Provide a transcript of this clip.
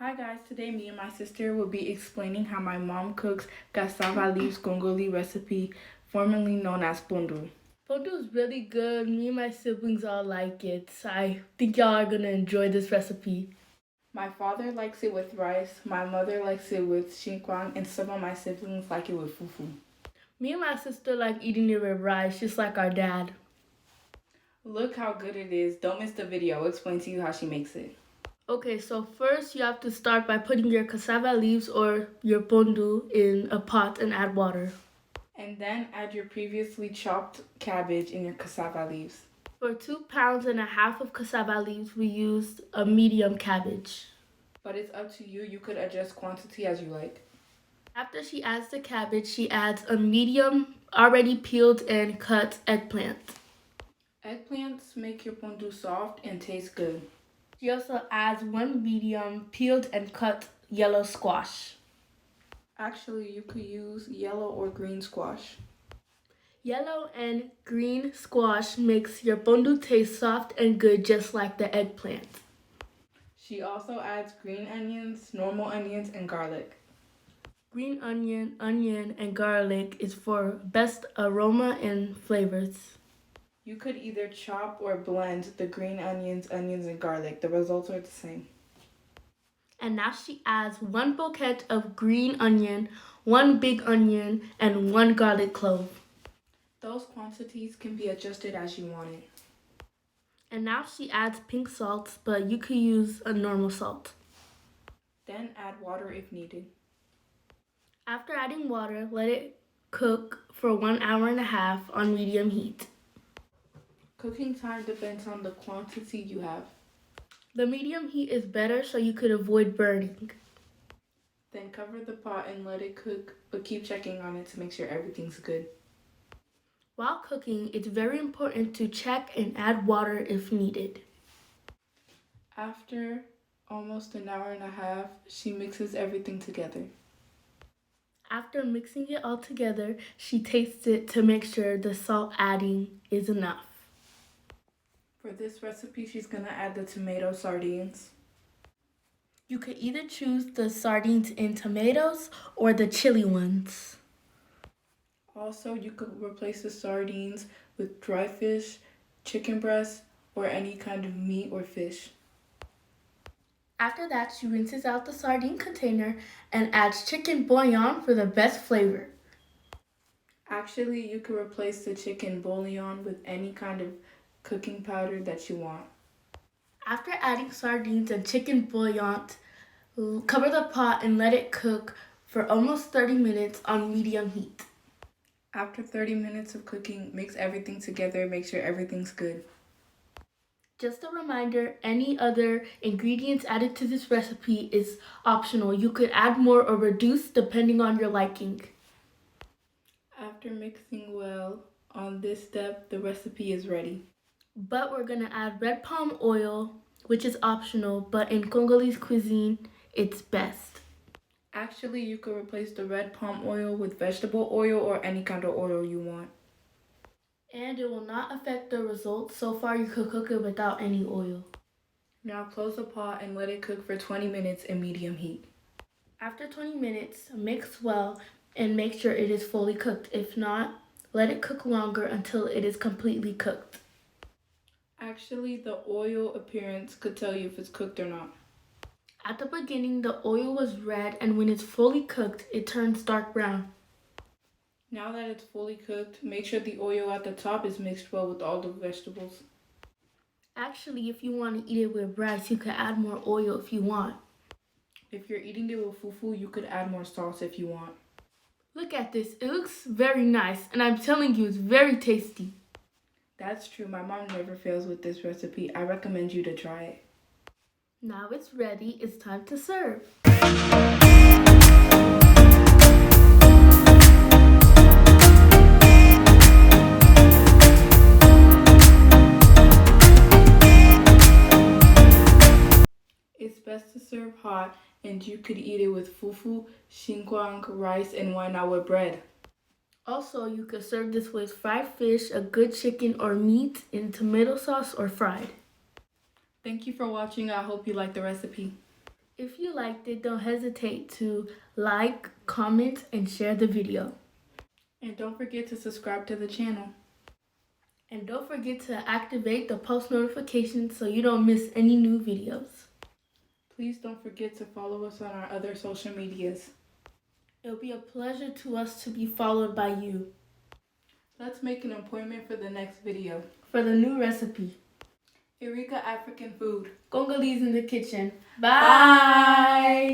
Hi guys, today me and my sister will be explaining how my mom cooks cassava leaves gongoli recipe, formerly known as pondu. Pondu is really good. Me and my siblings all like it. I think y'all are gonna enjoy this recipe. My father likes it with rice, my mother likes it with xinguang, and some of my siblings like it with fufu. Me and my sister like eating it with rice, just like our dad. Look how good it is. Don't miss the video. I'll explain to you how she makes it. Okay, so first you have to start by putting your cassava leaves or your pondu in a pot and add water. And then add your previously chopped cabbage and your cassava leaves. For 2.5 pounds of cassava leaves, we used a medium cabbage. But it's up to you. You could adjust quantity as you like. After she adds the cabbage, she adds a medium, already peeled and cut eggplant. Eggplants make your pondu soft and taste good. She also adds one medium, peeled and cut yellow squash. Actually, you could use yellow or green squash. Yellow and green squash makes your pondu taste soft and good, just like the eggplant. She also adds green onions, normal onions, and garlic. Green onion, and garlic is for best aroma and flavors. You could either chop or blend the green onions, and garlic. The results are the same. And now she adds 1 bouquet of green onion, 1 big onion, and 1 garlic clove. Those quantities can be adjusted as you want it. And now she adds pink salt, but you could use a normal salt. Then add water if needed. After adding water, let it cook for 1.5 hours on medium heat. Cooking time depends on the quantity you have. The medium heat is better so you could avoid burning. Then cover the pot and let it cook, but keep checking on it to make sure everything's good. While cooking, it's very important to check and add water if needed. After almost 1.5 hours, she mixes everything together. After mixing it all together, she tastes it to make sure the salt adding is enough. For this recipe, she's gonna add the tomato sardines. You could either choose the sardines in tomatoes or the chili ones. Also, you could replace the sardines with dry fish, chicken breast, or any kind of meat or fish. After that, she rinses out the sardine container and adds chicken bouillon for the best flavor. Actually, you could replace the chicken bouillon with any kind of cooking powder that you want. After adding sardines and chicken bouillon, cover the pot and let it cook for almost 30 minutes on medium heat. After 30 minutes of cooking, mix everything together, make sure everything's good. Just a reminder, any other ingredients added to this recipe is optional. You could add more or reduce depending on your liking. After mixing well, on this step, the recipe is ready. But we're gonna add red palm oil, which is optional, but in Congolese cuisine, it's best. Actually, you could replace the red palm oil with vegetable oil or any kind of oil you want. And it will not affect the results. So far, you could cook it without any oil. Now close the pot and let it cook for 20 minutes in medium heat. After 20 minutes, mix well and make sure it is fully cooked. If not, let it cook longer until it is completely cooked. Actually, the oil appearance could tell you if it's cooked or not. At the beginning, the oil was red, and when it's fully cooked, it turns dark brown. Now that it's fully cooked, make sure the oil at the top is mixed well with all the vegetables. Actually, if you want to eat it with rice, you could add more oil if you want. If you're eating it with fufu, you could add more sauce if you want. Look at this. It looks very nice, and I'm telling you, it's very tasty. That's true. My mom never fails with this recipe. I recommend you to try it. Now it's ready. It's time to serve. It's best to serve hot, and you could eat it with fufu, xinguang, rice, and why not with bread. Also, you could serve this with fried fish, a good chicken or meat in tomato sauce or fried. Thank you for watching. I hope you like the recipe. If you liked it, don't hesitate to like, comment, and share the video. And don't forget to subscribe to the channel. And don't forget to activate the post notifications so you don't miss any new videos. Please don't forget to follow us on our other social medias. It'll be a pleasure to us to be followed by you Let's make an appointment for the next video. for the new recipe. Eureka African Food. Congolese in the kitchen. Bye.